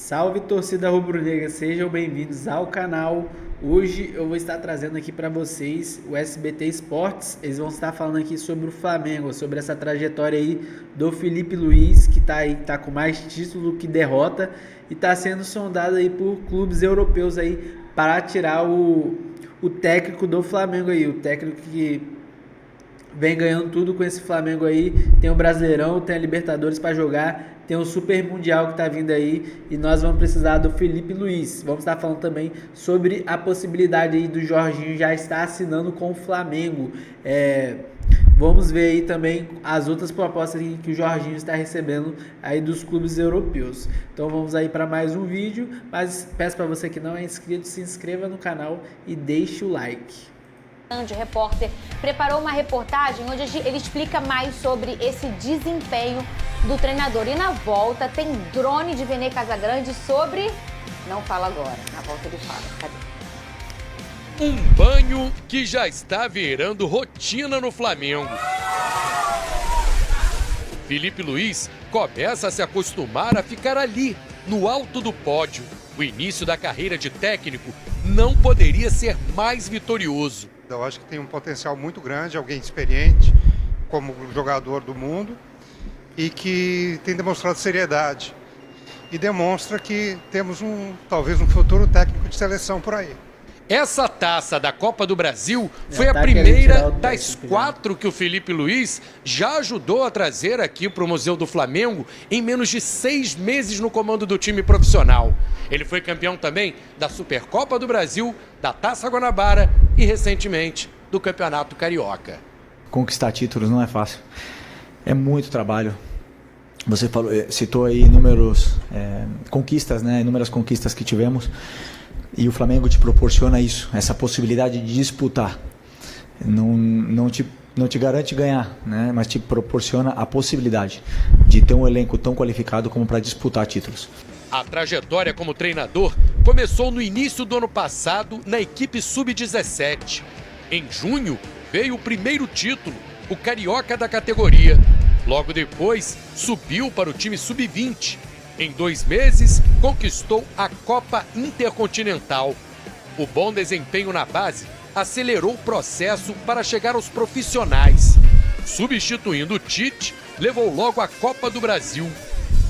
Salve, torcida rubro-negra, sejam bem-vindos ao canal. Hoje eu vou estar trazendo aqui para vocês o SBT Esportes. Eles vão estar falando aqui sobre o Flamengo, sobre essa trajetória aí do Filipe Luís, que tá com mais título que derrota e está sendo sondado aí por clubes europeus aí para tirar o técnico do Flamengo aí, o técnico que vem ganhando tudo com esse Flamengo aí. Tem o Brasileirão, tem a Libertadores para jogar, tem o Super Mundial que tá vindo aí e nós vamos precisar do Filipe Luís. Vamos estar falando também sobre a possibilidade aí do Jorginho já estar assinando com o Flamengo. Vamos ver aí também as outras propostas que o Jorginho está recebendo aí dos clubes europeus. Então vamos aí para mais um vídeo, mas peço para você que não é inscrito, se inscreva no canal e deixe o like. O repórter preparou uma reportagem onde ele explica mais sobre esse desempenho do treinador. E na volta tem drone de Vene Casagrande sobre... Não fala agora, na volta ele fala. Cadê? Um banho que já está virando rotina no Flamengo. Filipe Luís começa a se acostumar a ficar ali, no alto do pódio. O início da carreira de técnico não poderia ser mais vitorioso. Eu acho que tem um potencial muito grande, alguém experiente, como jogador do mundo, e que tem demonstrado seriedade. E demonstra que temos talvez um futuro técnico de seleção por aí. Essa taça da Copa do Brasil foi a primeira das 4 que o Filipe Luís já ajudou a trazer aqui para o Museu do Flamengo em menos de 6 meses no comando do time profissional. Ele foi campeão também da Supercopa do Brasil, da Taça Guanabara e, recentemente, do Campeonato Carioca. Conquistar títulos não é fácil. É muito trabalho. Você citou aí inúmeras conquistas que tivemos. E o Flamengo te proporciona isso, essa possibilidade de disputar. Não te garante ganhar, né? Mas te proporciona a possibilidade de ter um elenco tão qualificado como para disputar títulos. A trajetória como treinador começou no início do ano passado na equipe Sub-17. Em junho veio o primeiro título, o Carioca da categoria. Logo depois, subiu para o time Sub-20. Em 2 meses, conquistou a Copa Intercontinental. O bom desempenho na base acelerou o processo para chegar aos profissionais. Substituindo o Tite, levou logo a Copa do Brasil.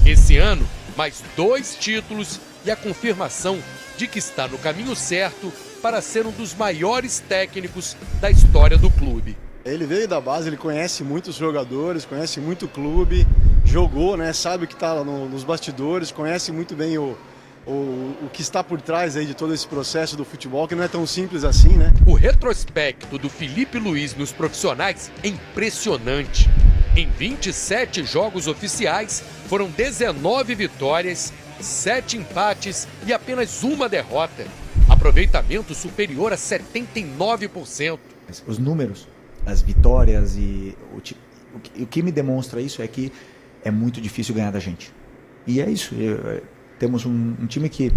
Esse ano, mais 2 títulos e a confirmação de que está no caminho certo para ser um dos maiores técnicos da história do clube. Ele veio da base, ele conhece muitos jogadores, conhece muito o clube, jogou, né, sabe o que está nos bastidores, conhece muito bem o que está por trás aí de todo esse processo do futebol, que não é tão simples assim, né? O retrospecto do Filipe Luís nos profissionais é impressionante. Em 27 jogos oficiais, foram 19 vitórias, 7 empates e apenas 1 derrota. Aproveitamento superior a 79%. Os números, as vitórias e o que me demonstra isso é que é muito difícil ganhar da gente. E é isso. Temos um time que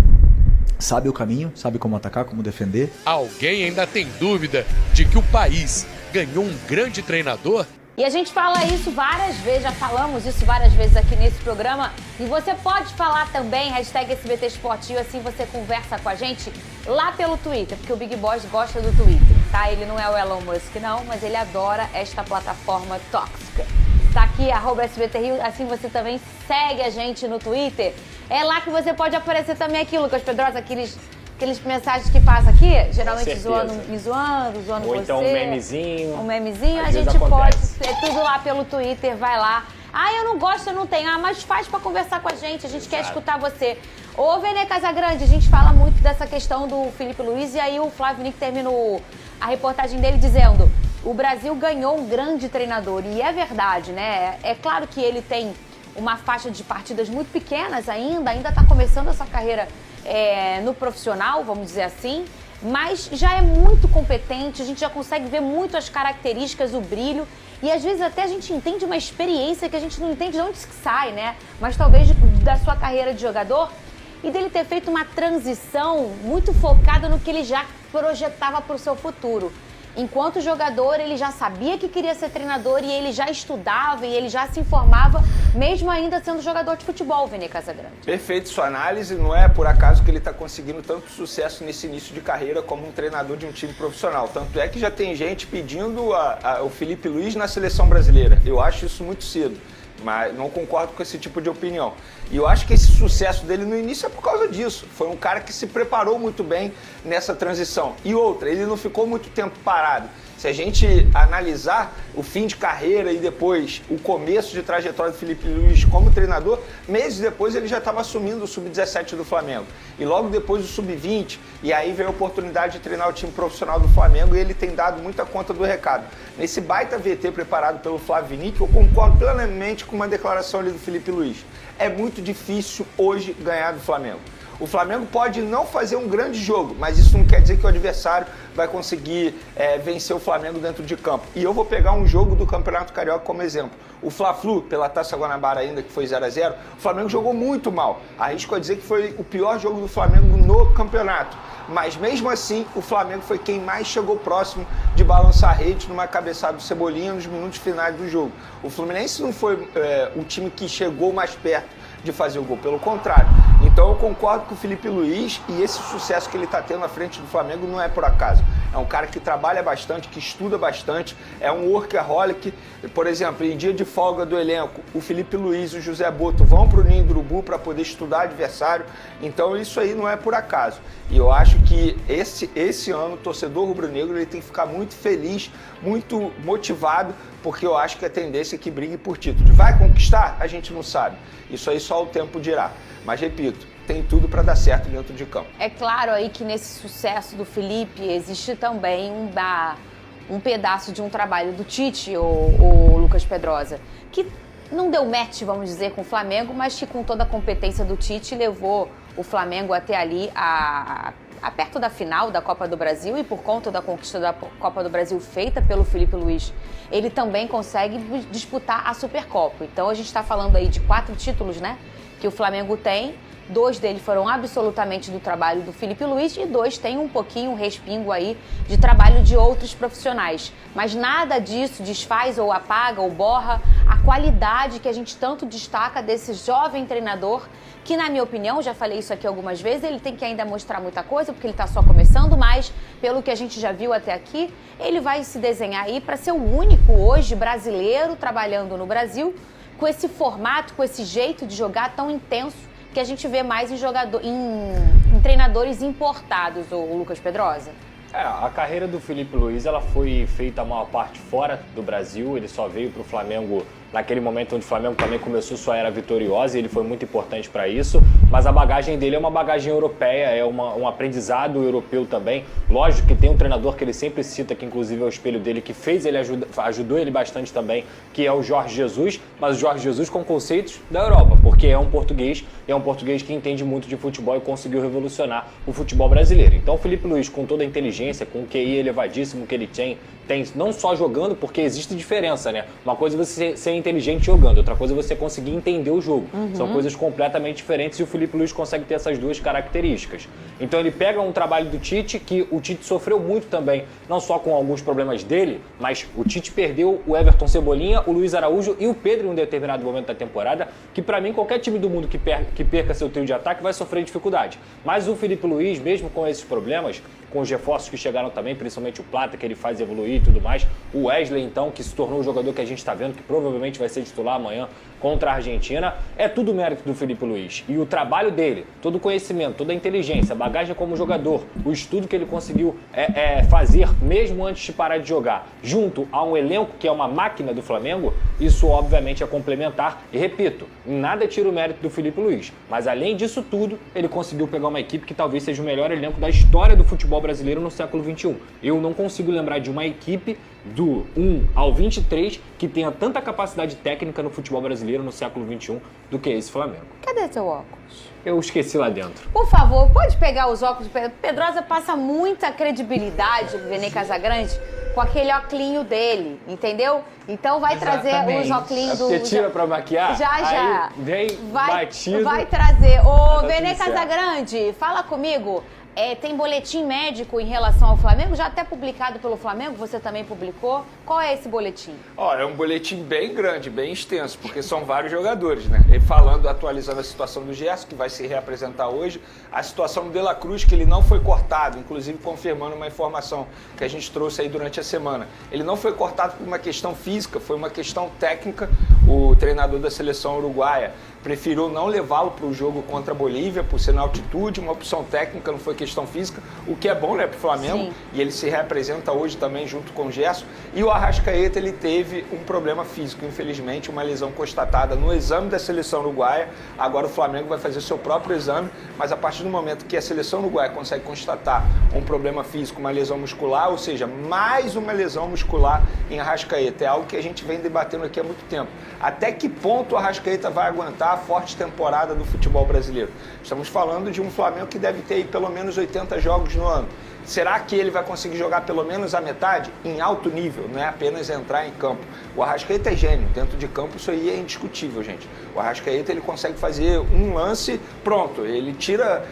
sabe o caminho, sabe como atacar, como defender. Alguém ainda tem dúvida de que o país ganhou um grande treinador? E a gente fala isso várias vezes, já falamos isso várias vezes aqui nesse programa. E você pode falar também, hashtag SBT Esportivo, assim você conversa com a gente lá pelo Twitter, porque o Big Boss gosta do Twitter, tá? Ele não é o Elon Musk não, mas ele adora esta plataforma tóxica. Tá aqui, @SBT Rio, assim você também segue a gente no Twitter. É lá que você pode aparecer também aqui, Lucas Pedrosa, aqueles mensagens que passa aqui, geralmente me zoando Ou você. então um memezinho. Um memezinho, a gente pode, é tudo lá pelo Twitter, vai lá. Ah, eu não gosto, eu não tenho. Ah, mas faz pra conversar com a gente quer escutar você. Ô, Vene Casagrande, a gente fala muito dessa questão do Filipe Luís, e aí o Flávio Nick terminou a reportagem dele dizendo: o Brasil ganhou um grande treinador, e é verdade, né? É claro que ele tem uma faixa de partidas muito pequenas ainda está começando a sua carreira no profissional, vamos dizer assim, mas já é muito competente, a gente já consegue ver muito as características, o brilho, e às vezes até a gente entende uma experiência que a gente não entende de onde que sai, né? Mas talvez da sua carreira de jogador, e dele ter feito uma transição muito focada no que ele já projetava para o seu futuro. Enquanto jogador, ele já sabia que queria ser treinador e ele já estudava e ele já se informava mesmo ainda sendo jogador de futebol, Vene Casagrande. Perfeito sua análise, não é por acaso que ele está conseguindo tanto sucesso nesse início de carreira como um treinador de um time profissional. Tanto é que já tem gente pedindo o Felipe Luiz na seleção brasileira. Eu acho isso muito cedo, mas não concordo com esse tipo de opinião. E eu acho que esse sucesso dele no início é por causa disso. Foi um cara que se preparou muito bem nessa transição. E outra, ele não ficou muito tempo parado. Se a gente analisar o fim de carreira e depois o começo de trajetória do Felipe Luiz como treinador, meses depois ele já estava assumindo o Sub-17 do Flamengo. E logo depois o Sub-20, e aí veio a oportunidade de treinar o time profissional do Flamengo e ele tem dado muita conta do recado. Nesse baita VT preparado pelo Flávio Vinick, eu concordo plenamente com uma declaração ali do Felipe Luiz. É muito difícil hoje ganhar do Flamengo. O Flamengo pode não fazer um grande jogo, mas isso não quer dizer que o adversário vai conseguir vencer o Flamengo dentro de campo. E eu vou pegar um jogo do Campeonato Carioca como exemplo. O Fla-Flu, pela Taça Guanabara ainda, que foi 0-0, o Flamengo jogou muito mal. Arrisco a dizer que foi o pior jogo do Flamengo no campeonato. Mas mesmo assim, o Flamengo foi quem mais chegou próximo de balançar a rede numa cabeçada do Cebolinha nos minutos finais do jogo. O Fluminense não foi o time que chegou mais perto de fazer o gol, pelo contrário. Então eu concordo com o Felipe Luiz e esse sucesso que ele está tendo na frente do Flamengo não é por acaso. É um cara que trabalha bastante, que estuda bastante, é um workaholic. Por exemplo, em dia de folga do elenco, o Felipe Luiz e o José Boto vão para o Ninho do Urubu para poder estudar adversário. Então isso aí não é por acaso. E eu acho que esse ano o torcedor rubro-negro ele tem que ficar muito feliz, muito motivado, porque eu acho que a tendência é que brigue por títulos. Vai conquistar? A gente não sabe. Isso aí só o tempo dirá. Mas repito, tem tudo para dar certo dentro de campo. É claro aí que nesse sucesso do Felipe existe também um pedaço de um trabalho do Tite, o Lucas Pedrosa, que não deu match, vamos dizer, com o Flamengo, mas que com toda a competência do Tite levou o Flamengo até ali a perto da final da Copa do Brasil, e por conta da conquista da Copa do Brasil feita pelo Felipe Luiz, ele também consegue disputar a Supercopa. Então a gente está falando aí de 4 títulos, né, que o Flamengo tem. 2 deles foram absolutamente do trabalho do Felipe Luiz e 2 têm um respingo aí de trabalho de outros profissionais. Mas nada disso desfaz ou apaga ou borra a qualidade que a gente tanto destaca desse jovem treinador que, na minha opinião, já falei isso aqui algumas vezes, ele tem que ainda mostrar muita coisa porque ele está só começando, mas pelo que a gente já viu até aqui, ele vai se desenhar aí para ser o único hoje brasileiro trabalhando no Brasil com esse formato, com esse jeito de jogar tão intenso que a gente vê mais em treinadores importados, o Lucas Pedrosa. A carreira do Felipe Luiz ela foi feita a maior parte fora do Brasil, ele só veio para o Flamengo naquele momento onde o Flamengo também começou sua era vitoriosa e ele foi muito importante para isso, mas a bagagem dele é uma bagagem europeia, é um aprendizado europeu também. Lógico que tem um treinador que ele sempre cita, que inclusive é o espelho dele, que ajudou ele bastante também, que é o Jorge Jesus, mas o Jorge Jesus com conceitos da Europa, porque é um português que entende muito de futebol e conseguiu revolucionar o futebol brasileiro. Então o Felipe Luiz, com toda a inteligência, com o QI elevadíssimo que ele tem não só jogando, porque existe diferença, né? Uma coisa é você ser inteligente jogando, outra coisa é você conseguir entender o jogo. São coisas completamente diferentes e o Felipe Luiz consegue ter essas 2 características. Então ele pega um trabalho do Tite, que o Tite sofreu muito também, não só com alguns problemas dele, mas o Tite perdeu o Everton Cebolinha, o Luiz Araújo e o Pedro em um determinado momento da temporada, que para mim qualquer time do mundo que perca seu trio de ataque vai sofrer dificuldade. Mas o Felipe Luiz, mesmo com esses problemas, com os reforços que chegaram também, principalmente o Plata, que ele faz evoluir e tudo mais, o Wesley, então, que se tornou o jogador que a gente está vendo, que provavelmente vai ser titular amanhã contra a Argentina, é tudo mérito do Felipe Luiz. E o trabalho dele, todo o conhecimento, toda a inteligência, a bagagem como jogador, o estudo que ele conseguiu fazer mesmo antes de parar de jogar, junto a um elenco que é uma máquina do Flamengo, isso obviamente é complementar. E repito, nada tira o mérito do Felipe Luiz, mas além disso tudo, ele conseguiu pegar uma equipe que talvez seja o melhor elenco da história do futebol brasileiro no século XXI. Eu não consigo lembrar de uma equipe do 1 ao 23 que tenha tanta capacidade técnica no futebol brasileiro no século XXI do que esse Flamengo. Cadê seu óculos? Eu esqueci lá dentro. Por favor, pode pegar os óculos. Pedrosa passa muita credibilidade, Vene Casagrande, com aquele óculinho dele, entendeu? Então vai trazer os óculos do... Você tira pra maquiar? Já. Aí vem batido. Vai trazer. Ô, Tá Vene tudo certo. Casagrande, fala comigo. tem boletim médico em relação ao Flamengo? Já até publicado pelo Flamengo, você também publicou. Qual é esse boletim? Olha, é um boletim bem grande, bem extenso, porque são vários jogadores, né? Ele atualizando a situação do Gerson, que vai se reapresentar hoje, a situação do De La Cruz, que ele não foi cortado, inclusive confirmando uma informação que a gente trouxe aí durante a semana. Ele não foi cortado por uma questão física, foi uma questão técnica. O treinador da seleção uruguaia preferiu não levá-lo para o jogo contra a Bolívia, por ser na altitude, uma opção técnica, não foi questão física, o que é bom, né, para o Flamengo. Sim. E ele se reapresenta hoje também junto com o Gerson. E o Arrascaeta, ele teve um problema físico, infelizmente, uma lesão constatada no exame da seleção uruguaia. Agora o Flamengo vai fazer seu próprio exame, mas a partir do momento que a seleção uruguaia consegue constatar um problema físico, uma lesão muscular, ou seja, mais uma lesão muscular em Arrascaeta, é algo que a gente vem debatendo aqui há muito tempo. Até que ponto o Arrascaeta vai aguentar a forte temporada do futebol brasileiro? Estamos falando de um Flamengo que deve ter aí pelo menos 80 jogos no ano. Será que ele vai conseguir jogar pelo menos a metade em alto nível, não é apenas entrar em campo? O Arrascaeta é gênio, dentro de campo isso aí é indiscutível, gente. O Arrascaeta, ele consegue fazer um lance, pronto, ele tira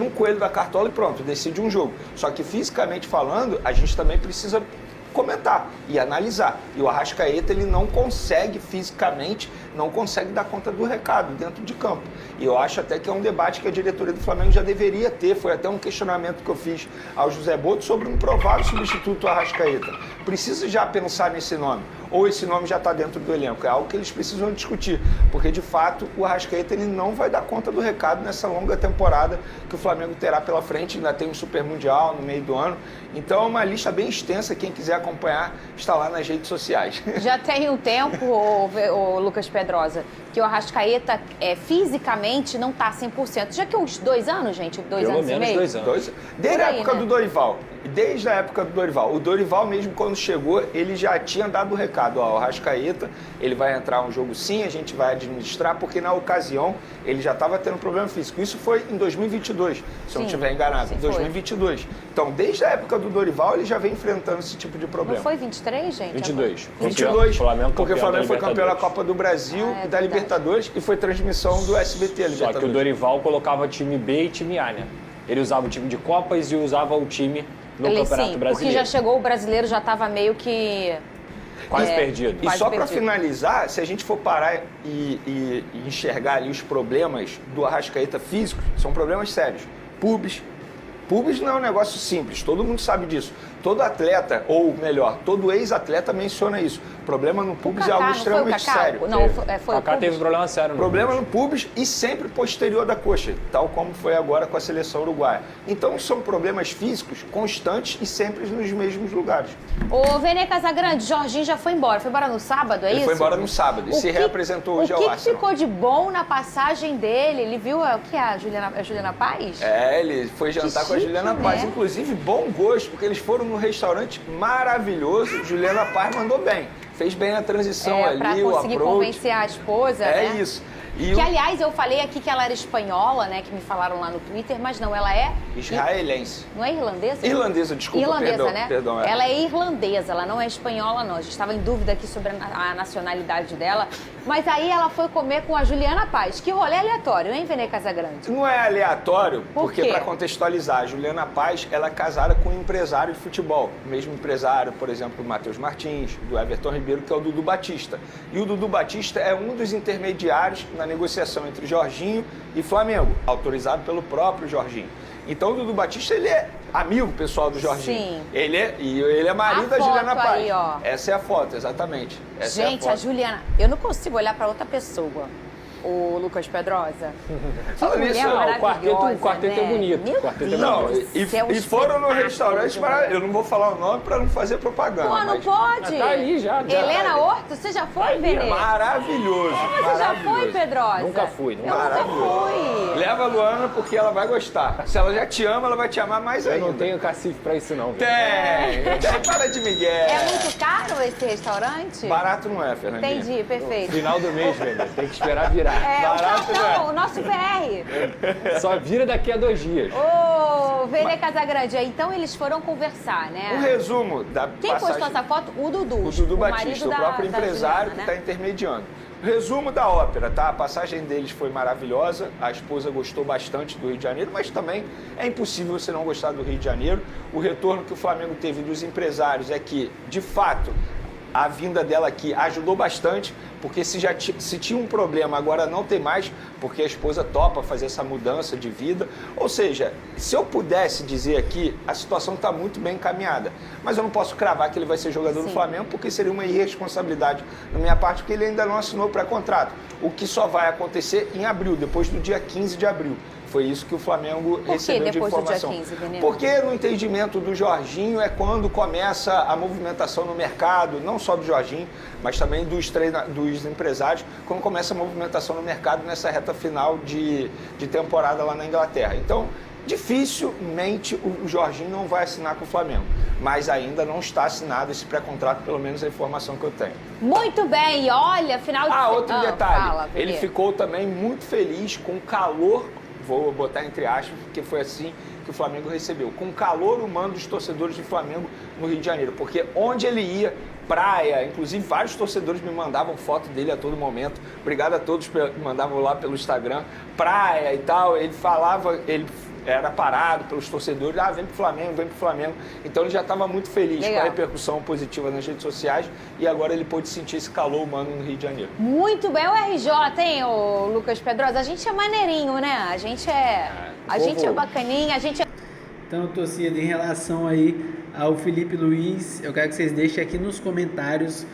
um coelho da cartola e pronto, decide um jogo. Só que fisicamente falando, a gente também precisa comentar e analisar. E o Arrascaeta, ele não consegue fisicamente, não consegue dar conta do recado dentro de campo. E eu acho até que é um debate que a diretoria do Flamengo já deveria ter. Foi até um questionamento que eu fiz ao José Boto sobre um provável substituto ao Arrascaeta. Precisa já pensar nesse nome? Ou esse nome já está dentro do elenco? É algo que eles precisam discutir, porque de fato o Arrascaeta, ele não vai dar conta do recado nessa longa temporada que o Flamengo terá pela frente. Ainda tem um Super Mundial no meio do ano, então é uma lista bem extensa. Quem quiser acompanhar está lá nas redes sociais. Já tem um tempo, o Lucas Pedrosa, que o Arrascaeta fisicamente não está 100%. Já que uns 2 anos, gente? 2 anos e meio? 2 anos. Desde a aí, época né? do Dorival. Desde a época do Dorival. O Dorival mesmo, quando chegou, ele já tinha dado o recado. Ó, o Arrascaeta, ele vai entrar um jogo sim, a gente vai administrar, porque na ocasião ele já estava tendo problema físico. Isso foi em 2022, se eu não estiver enganado. Em 2022. Então, desde a época do Dorival, ele já vem enfrentando esse tipo de problema. Não foi 23, gente? 22. 22, Flamengo porque o Flamengo foi campeão da Libertadores. Copa do Brasil e da verdade. Libertadores, e foi transmissão do SBT, Só Libertadores. que o Dorival colocava time B e time A, né? Ele usava o time de Copas e usava o time no Campeonato Porque Brasileiro. já chegou o brasileiro, já estava meio que... Quase perdido. E Quase só para perdido. finalizar, se a gente for parar e enxergar ali os problemas do Arrascaeta físico, são problemas sérios. Pubis não é um negócio simples, todo mundo sabe disso. Todo atleta, ou melhor, todo ex-atleta menciona isso. Problema no pubis é algo extremamente sério. Não, O foi o Kaká teve Pubis. problema sério no Problema pubis. no pubis e sempre posterior da coxa, tal como foi agora com a seleção uruguaia. Então são problemas físicos constantes e sempre nos mesmos lugares. O Vene Casagrande, Jorginho já foi embora. Foi embora no sábado, é Ele isso? foi embora no sábado e se reapresentou hoje ao O que Arsenal. ficou de bom na passagem dele? Ele viu o que é a Juliana Paz? Ele foi jantar com a chique, Juliana né? Paz. Inclusive, bom gosto, porque eles foram num restaurante maravilhoso. Juliana Paz mandou bem. Fez bem a transição ali, pra o conseguir approach. convencer a esposa, É né? isso. E Que, aliás, eu falei aqui que ela era espanhola, né? Que me falaram lá no Twitter, mas não, ela é... israelense. Não é irlandesa? Irlandesa, desculpa, Irlandesa, perdão, né? perdão, é. Ela é irlandesa, ela não é espanhola, não. A gente estava em dúvida aqui sobre a nacionalidade dela. Mas aí ela foi comer com a Juliana Paz. Que rolê aleatório, hein, Vene Casagrande? Não é aleatório, Por porque quê? para contextualizar, a Juliana Paz, ela é casada com um empresário de futebol. O mesmo empresário, por exemplo, do Matheus Martins, do Everton Ribeiro, que é o Dudu Batista. E o Dudu Batista é um dos intermediários na negociação entre Jorginho e Flamengo, autorizado pelo próprio Jorginho. Então o Dudu Batista, ele é amigo pessoal do Jorginho. Sim. Ele é marido da A Juliana foto Paz. aí, ó. Essa é a foto, exatamente. Essa Gente, é a a foto. Juliana... Eu não consigo olhar pra outra pessoa. O Lucas Pedrosa. Que Fala mulher nisso, não, o maravilhosa, quarteto é né? bonito, Meu o quarteto é Deus Não, do e céu, foram no espetáculo restaurante, de mas mulher. eu não vou falar o nome para não fazer propaganda. Pô, não mas pode. Tá ali já. Helena Horto, você já foi, Vene? Maravilhoso. Você já foi, maravilhoso. Pedrosa? Nunca fui, Eu nunca nunca Maravilhoso. fui. Leva a Luana porque ela vai gostar. Se ela já te ama, ela vai te amar mais Eu ainda. não tenho cacife pra isso não. velho. Tem, para de migué. É muito caro esse restaurante? Barato não é, Fernandinha. Entendi, perfeito. Final do mês, velho. Tem que esperar virar. É, o Barato, cartão, né? o nosso VR. Só vira daqui a 2 dias. Ô, Vene Casagrande, então eles foram conversar, né? Um resumo da Quem passagem. postou essa foto? O Dudu. O Dudu marido Batista, o da- próprio da empresário Juliana, que né? está intermediando. Resumo da ópera, tá? A passagem deles foi maravilhosa, a esposa gostou bastante do Rio de Janeiro, mas também é impossível você não gostar do Rio de Janeiro. O retorno que o Flamengo teve dos empresários é que, de fato, a vinda dela aqui ajudou bastante, porque se tinha um problema, agora não tem mais, porque a esposa topa fazer essa mudança de vida. Ou seja, se eu pudesse dizer aqui, a situação está muito bem encaminhada. Mas eu não posso cravar que ele vai ser jogador do Flamengo, porque seria uma irresponsabilidade da minha parte, porque ele ainda não assinou pré-contrato. O que só vai acontecer em abril, depois do dia 15 de abril. Foi isso que o Flamengo recebeu de informação. Do dia 15, Veneno? Porque no entendimento do Jorginho é quando começa a movimentação no mercado, não só do Jorginho, mas também dos empresários, quando começa a movimentação no mercado nessa reta final de temporada lá na Inglaterra. Então, dificilmente o Jorginho não vai assinar com o Flamengo, mas ainda não está assinado esse pré-contrato, pelo menos a informação que eu tenho. Muito bem, olha, final de... Outro detalhe, fala, ele ficou também muito feliz com o calor, vou botar entre aspas, porque foi assim que o Flamengo recebeu, com o calor humano dos torcedores do Flamengo no Rio de Janeiro, porque onde ele ia, praia, inclusive vários torcedores me mandavam foto dele a todo momento, obrigado a todos que me mandavam lá pelo Instagram, praia e tal, ele falava, ele era parado pelos torcedores, vem pro Flamengo, então ele já estava muito feliz com a repercussão positiva nas redes sociais e agora ele pôde sentir esse calor humano no Rio de Janeiro. Muito bem, o RJ, hein, o Lucas Pedrosa, a gente é maneirinho, né, a gente é bacaninha, a gente é... Então, torcida, em relação aí ao Felipe Luiz, eu quero que vocês deixem aqui nos comentários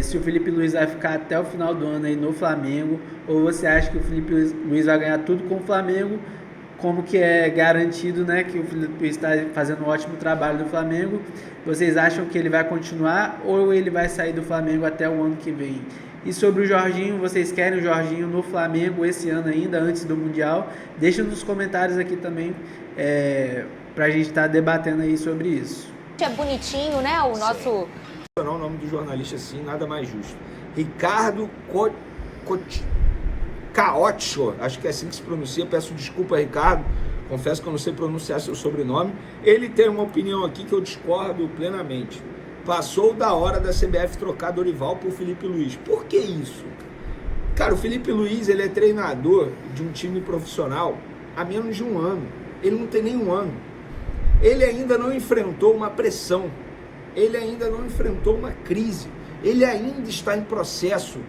se o Felipe Luiz vai ficar até o final do ano aí no Flamengo, ou você acha que o Felipe Luiz vai ganhar tudo com o Flamengo, como que é garantido, né, que o Felipe Luiz está fazendo um ótimo trabalho no Flamengo. Vocês acham que ele vai continuar ou ele vai sair do Flamengo até o ano que vem? E sobre o Jorginho, vocês querem o Jorginho no Flamengo esse ano ainda, antes do Mundial? Deixa nos comentários aqui também, pra gente estar debatendo aí sobre isso. É bonitinho, né, o nosso... O nome do jornalista assim, nada mais justo. Ricardo Caotcho, acho que é assim que se pronuncia, peço desculpa, Ricardo, confesso que eu não sei pronunciar seu sobrenome. Ele tem uma opinião aqui que eu discordo plenamente. Passou da hora da CBF trocar Dorival por Felipe Luiz. Por que isso? Cara, o Felipe Luiz, ele é treinador de um time profissional há menos de um ano. Ele não tem nem um ano. Ele ainda não enfrentou uma pressão. Ele ainda não enfrentou uma crise. Ele ainda está em processo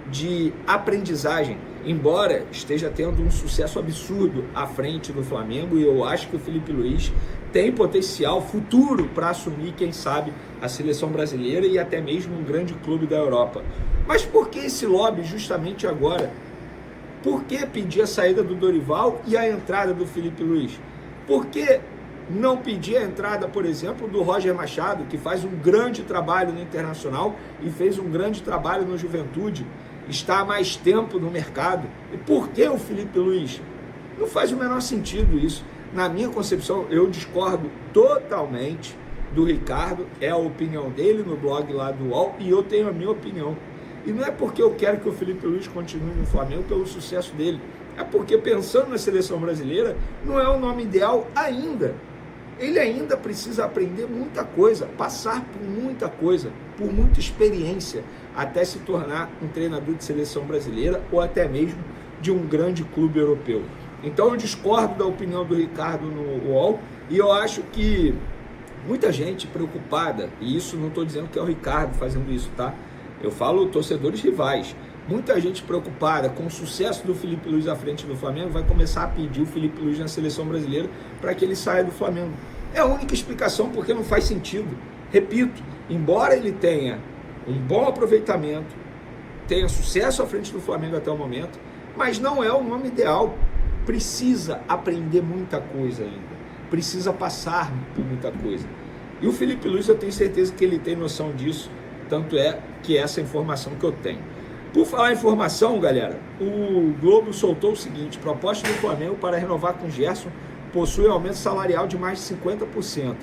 de aprendizagem, embora esteja tendo um sucesso absurdo à frente do Flamengo, e eu acho que o Felipe Luiz tem potencial futuro para assumir, quem sabe, a seleção brasileira e até mesmo um grande clube da Europa. Mas por que esse lobby justamente agora? Por que pedir a saída do Dorival e a entrada do Felipe Luiz? Por que não pedir a entrada, por exemplo, do Roger Machado, que faz um grande trabalho no Internacional e fez um grande trabalho no Juventude, está há mais tempo no mercado? E por que o Felipe Luiz? Não faz o menor sentido isso. Na minha concepção, eu discordo totalmente do Ricardo, é a opinião dele no blog lá do UOL, e eu tenho a minha opinião. E não é porque eu quero que o Felipe Luiz continue no Flamengo pelo sucesso dele, é porque, pensando na seleção brasileira, não é o nome ideal ainda. Ele ainda precisa aprender muita coisa, passar por muita coisa, por muita experiência, até se tornar um treinador de seleção brasileira ou até mesmo de um grande clube europeu. Então eu discordo da opinião do Ricardo no UOL, e eu acho que muita gente preocupada, e isso não estou dizendo que é o Ricardo fazendo isso, tá? Eu falo torcedores rivais. Muita gente preocupada com o sucesso do Felipe Luiz à frente do Flamengo vai começar a pedir o Felipe Luiz na seleção brasileira para que ele saia do Flamengo. É a única explicação, porque não faz sentido. Repito, embora ele tenha um bom aproveitamento, tenha sucesso à frente do Flamengo até o momento, mas não é o nome ideal. Precisa aprender muita coisa ainda. Precisa passar por muita coisa. E o Felipe Luiz, eu tenho certeza que ele tem noção disso, tanto é que essa informação que eu tenho. Por falar em informação, galera, o Globo soltou o seguinte: proposta do Flamengo para renovar com Gerson possui aumento salarial de mais de 50%.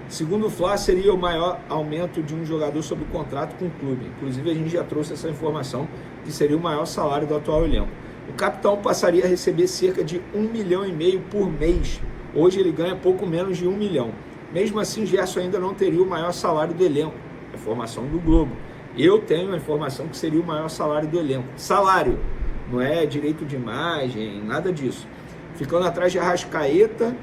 Segundo o Fla, seria o maior aumento de um jogador sob contrato com o clube. Inclusive, a gente já trouxe essa informação, que seria o maior salário do atual elenco. O capitão passaria a receber cerca de 1,5 milhão por mês. Hoje ele ganha pouco menos de 1 milhão. Mesmo assim, Gerson ainda não teria o maior salário do elenco. Informação do Globo. Eu tenho a informação que seria o maior salário do elenco. Salário, não é direito de imagem, nada disso. Ficando atrás de Arrascaeta,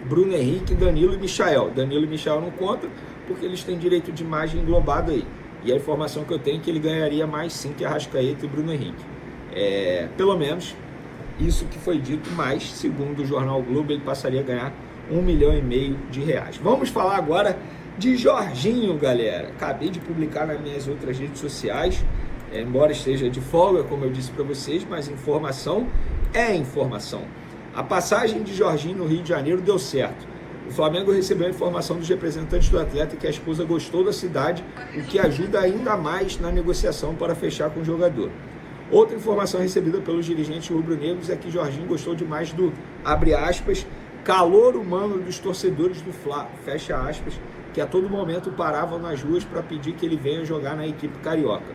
Bruno Henrique, Danilo e Michael. Danilo e Michael não contam porque eles têm direito de imagem englobado aí. E a informação que eu tenho é que ele ganharia mais sim que Arrascaeta e Bruno Henrique. Pelo menos isso que foi dito, mas segundo o Jornal Globo ele passaria a ganhar R$1,5 milhão de reais. Vamos falar agora de Jorginho, galera. Acabei de publicar nas minhas outras redes sociais, embora esteja de folga, como eu disse para vocês, mas informação é informação. A passagem de Jorginho no Rio de Janeiro deu certo. O Flamengo recebeu a informação dos representantes do atleta que a esposa gostou da cidade, o que ajuda ainda mais na negociação para fechar com o jogador. Outra informação recebida pelos dirigentes rubro-negros é que Jorginho gostou demais do, abre aspas, calor humano dos torcedores do Fla, fecha aspas, que a todo momento paravam nas ruas para pedir que ele venha jogar na equipe carioca.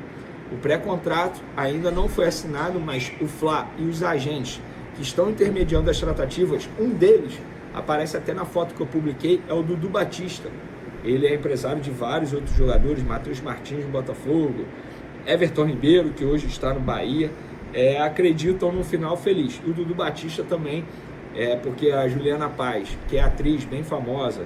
O pré-contrato ainda não foi assinado, mas o Fla e os agentes que estão intermediando as tratativas, um deles aparece até na foto que eu publiquei, é o Dudu Batista. Ele é empresário de vários outros jogadores, Matheus Martins do Botafogo, Everton Ribeiro, que hoje está no Bahia, acreditam no final feliz. E o Dudu Batista também, porque a Juliana Paz, que é atriz bem famosa,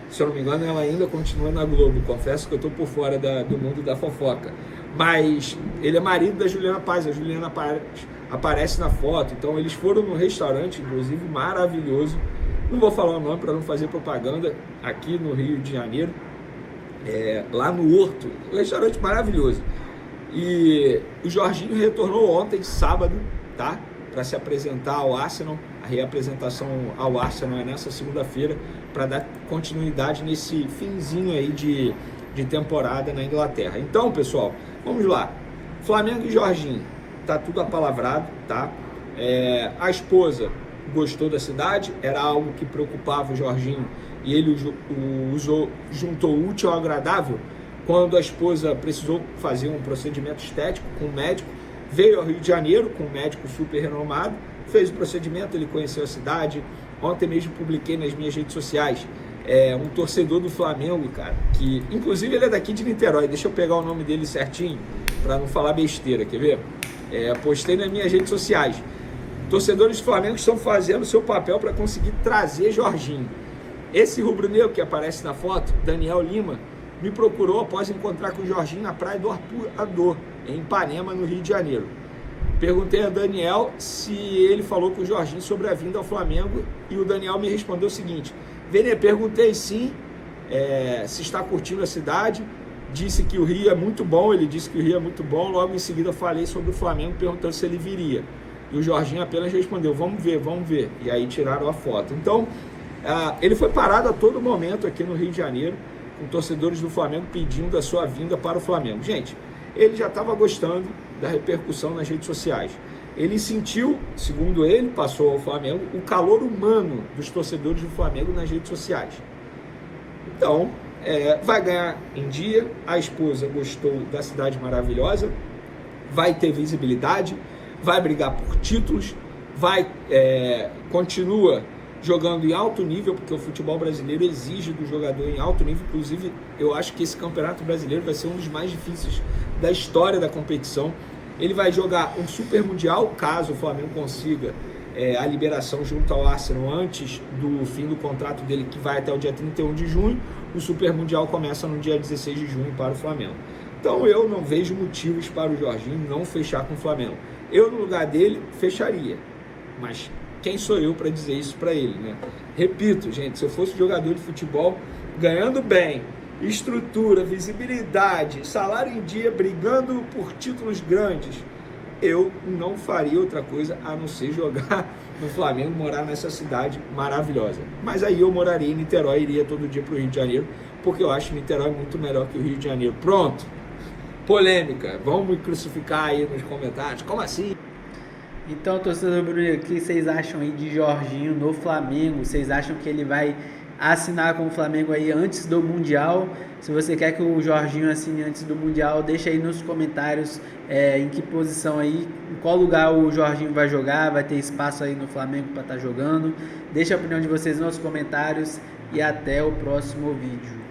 se eu não me engano ela ainda continua na Globo, confesso que eu estou por fora do mundo da fofoca, mas ele é marido da Juliana Paz, a Juliana Paz aparece na foto, então eles foram num restaurante, inclusive maravilhoso, não vou falar o nome para não fazer propaganda, aqui no Rio de Janeiro, lá no Horto, um restaurante maravilhoso. E o Jorginho retornou ontem, sábado, tá? Para se apresentar ao Arsenal. A reapresentação ao Arsenal é nessa segunda-feira, para dar continuidade nesse finzinho aí de temporada na Inglaterra. Então, pessoal, vamos lá. Flamengo e Jorginho, tá tudo apalavrado, tá? A esposa gostou da cidade, era algo que preocupava o Jorginho e ele juntou o útil ao agradável. Quando a esposa precisou fazer um procedimento estético com o médico, veio ao Rio de Janeiro com um médico super renomado, fez o procedimento, ele conheceu a cidade. Ontem mesmo publiquei nas minhas redes sociais um torcedor do Flamengo, cara, que inclusive ele é daqui de Niterói, deixa eu pegar o nome dele certinho, para não falar besteira, quer ver? Postei nas minhas redes sociais. Torcedores do Flamengo estão fazendo o seu papel para conseguir trazer Jorginho. Esse rubro-negro que aparece na foto, Daniel Lima, me procurou após encontrar com o Jorginho na Praia do Arpoador, em Ipanema, no Rio de Janeiro. Perguntei a Daniel se ele falou com o Jorginho sobre a vinda ao Flamengo e o Daniel me respondeu o seguinte: Vene, perguntei sim, se está curtindo a cidade, disse que o Rio é muito bom, ele disse que o Rio é muito bom, logo em seguida falei sobre o Flamengo perguntando se ele viria. E o Jorginho apenas respondeu, vamos ver, e aí tiraram a foto. Então, ele foi parado a todo momento aqui no Rio de Janeiro, com torcedores do Flamengo pedindo a sua vinda para o Flamengo. Gente, ele já estava gostando da repercussão nas redes sociais. Ele sentiu, segundo ele, passou ao Flamengo, o calor humano dos torcedores do Flamengo nas redes sociais. Então, vai ganhar em dia, a esposa gostou da cidade maravilhosa, vai ter visibilidade, vai brigar por títulos, continua jogando em alto nível, porque o futebol brasileiro exige do jogador em alto nível. Inclusive, eu acho que esse campeonato brasileiro vai ser um dos mais difíceis da história da competição. Ele vai jogar um super mundial, caso o Flamengo consiga a liberação junto ao Arsenal antes do fim do contrato dele, que vai até o dia 31 de junho. O super mundial começa no dia 16 de junho para o Flamengo. Então eu não vejo motivos para o Jorginho não fechar com o Flamengo. Eu, no lugar dele, fecharia. Mas quem sou eu para dizer isso para ele, né? Repito, gente, se eu fosse jogador de futebol, ganhando bem, estrutura, visibilidade, salário em dia, brigando por títulos grandes, eu não faria outra coisa a não ser jogar no Flamengo, morar nessa cidade maravilhosa. Mas aí eu moraria em Niterói, iria todo dia para o Rio de Janeiro, porque eu acho Niterói muito melhor que o Rio de Janeiro. Pronto! Polêmica, vão me crucificar aí nos comentários, como assim? Então, torcedor Bruno, o que vocês acham aí de Jorginho no Flamengo? Vocês acham que ele vai assinar com o Flamengo aí antes do Mundial? Se você quer que o Jorginho assine antes do Mundial, deixa aí nos comentários em que posição aí, em qual lugar o Jorginho vai jogar, vai ter espaço aí no Flamengo para estar jogando. Deixa a opinião de vocês nos comentários e até o próximo vídeo.